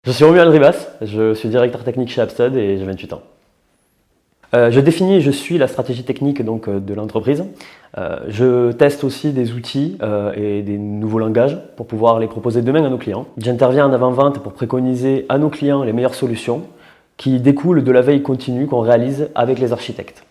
Je suis Romuald Ribas, je suis directeur technique chez Appstud et j'ai 28 ans. Je définis et je suis la stratégie technique de l'entreprise. Je teste aussi des outils et des nouveaux langages pour pouvoir les proposer demain à nos clients. J'interviens en avant-vente pour préconiser à nos clients les meilleures solutions qui découlent de la veille continue qu'on réalise avec les architectes.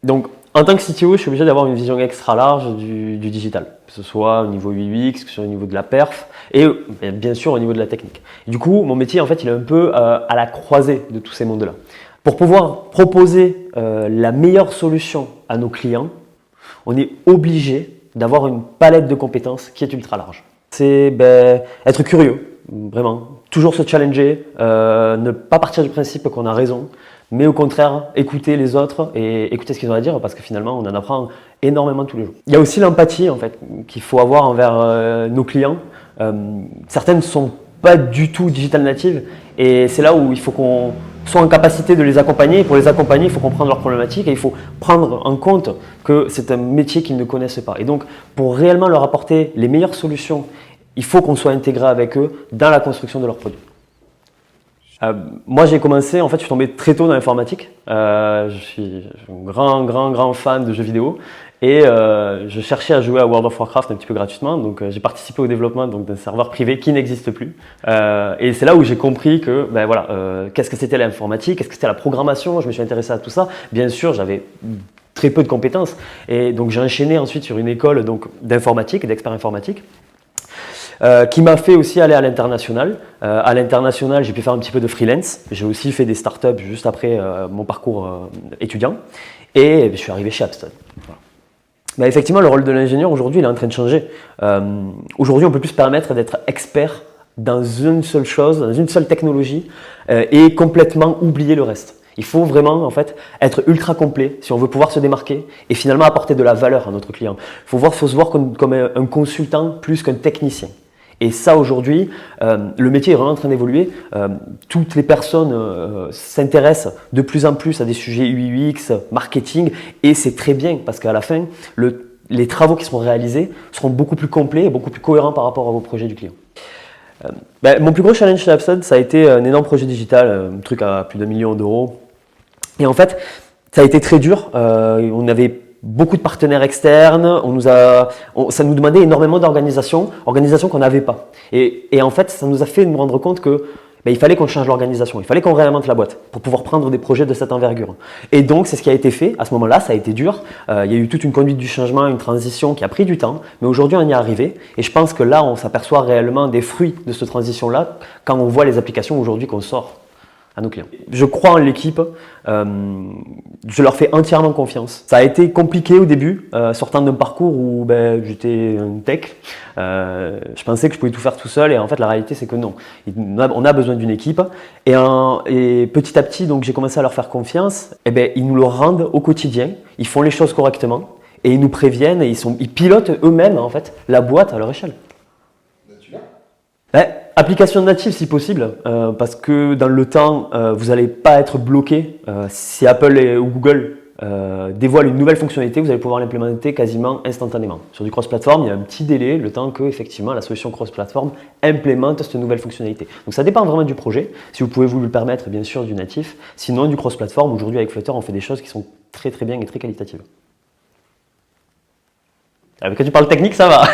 Donc, en tant que CTO, je suis obligé d'avoir une vision extra large du digital, que ce soit au niveau UX, que ce soit au niveau de la perf et bien sûr au niveau de la technique. Et du coup, mon métier, en fait, il est un peu à la croisée de tous ces mondes-là. Pour pouvoir proposer la meilleure solution à nos clients, on est obligé d'avoir une palette de compétences qui est ultra large. C'est être curieux, vraiment, toujours se challenger, ne pas partir du principe qu'on a raison, mais au contraire, écouter les autres et écouter ce qu'ils ont à dire parce que finalement, on en apprend énormément tous les jours. Il y a aussi l'empathie en fait, qu'il faut avoir envers nos clients. Certaines ne sont pas du tout digital natives et c'est là où il faut qu'on soit en capacité de les accompagner. Et pour les accompagner, il faut comprendre leurs problématiques et il faut prendre en compte que c'est un métier qu'ils ne connaissent pas. Et donc, pour réellement leur apporter les meilleures solutions, il faut qu'on soit intégré avec eux dans la construction de leurs produits. Moi j'ai commencé, en fait je suis tombé très tôt dans l'informatique, je suis un grand fan de jeux vidéo et je cherchais à jouer à World of Warcraft un petit peu gratuitement, donc j'ai participé au développement d'un serveur privé qui n'existe plus et c'est là où j'ai compris que qu'est-ce que c'était l'informatique, qu'est-ce que c'était la programmation, je me suis intéressé à tout ça. Bien sûr j'avais très peu de compétences et donc j'ai enchaîné ensuite sur une école d'informatique, d'expert informatique. Qui m'a fait aussi aller à l'international. À l'international, j'ai pu faire un petit peu de freelance. J'ai aussi fait des startups juste après mon parcours étudiant. Et je suis arrivé chez Appstud. Voilà. Effectivement, le rôle de l'ingénieur aujourd'hui, il est en train de changer. Aujourd'hui, on peut plus se permettre d'être expert dans une seule chose, dans une seule technologie et complètement oublier le reste. Il faut vraiment en fait, être ultra complet si on veut pouvoir se démarquer et finalement apporter de la valeur à notre client. Il faut se voir comme un consultant plus qu'un technicien. Et ça aujourd'hui, le métier est vraiment en train d'évoluer. Toutes les personnes s'intéressent de plus en plus à des sujets UX, marketing et c'est très bien parce qu'à la fin, les travaux qui seront réalisés seront beaucoup plus complets et beaucoup plus cohérents par rapport au projet du client. Mon plus gros challenge chez Appstud, ça a été un énorme projet digital, un truc à plus d'1 million d'euros. Et en fait, ça a été très dur. On avait beaucoup de partenaires externes, ça nous demandait énormément d'organisation qu'on n'avait pas. Et en fait, ça nous a fait nous rendre compte que il fallait qu'on change l'organisation, il fallait qu'on réinvente la boîte pour pouvoir prendre des projets de cette envergure. Et donc, c'est ce qui a été fait. À ce moment-là, ça a été dur. Il y a eu toute une conduite du changement, une transition qui a pris du temps. Mais aujourd'hui, on y est arrivé. Et je pense que là, on s'aperçoit réellement des fruits de cette transition-là quand on voit les applications aujourd'hui qu'on sort à nos clients. Je crois en l'équipe, je leur fais entièrement confiance. Ça a été compliqué au début, sortant d'un parcours où j'étais un tech. Je pensais que je pouvais tout faire tout seul et en fait la réalité c'est que non. On a besoin d'une équipe et petit à petit donc j'ai commencé à leur faire confiance. Ils nous le rendent au quotidien, ils font les choses correctement et ils nous préviennent et ils pilotent eux-mêmes en fait la boîte à leur échelle. Application native si possible, parce que dans le temps, vous n'allez pas être bloqué. Si Apple ou Google dévoilent une nouvelle fonctionnalité, vous allez pouvoir l'implémenter quasiment instantanément. Sur du cross-platform, il y a un petit délai, le temps que effectivement la solution cross-platform implémente cette nouvelle fonctionnalité. Donc ça dépend vraiment du projet. Si vous pouvez vous le permettre, bien sûr, du natif. Sinon, du cross-platform, aujourd'hui avec Flutter, on fait des choses qui sont très très bien et très qualitatives. Quand tu parles technique, ça va.